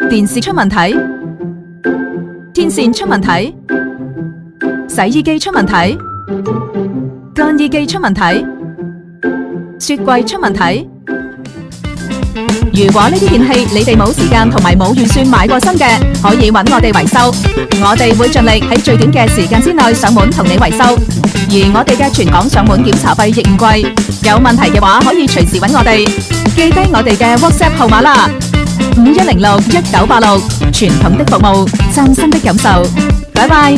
電視出問題，天線出問題，洗衣機出問題，乾衣機出問題，雪櫃出問題。如果呢啲電器你哋冇時間同埋冇預算買過新嘅，可以揾我哋維修，我哋會盡力喺最短嘅時間之內上門同你維修。而我哋嘅全港上門檢查費亦唔貴，有問題嘅話可以隨時揾我哋，記低我哋嘅 WhatsApp 號碼啦，51061986，傳統的服務，嶄新的感受，拜拜。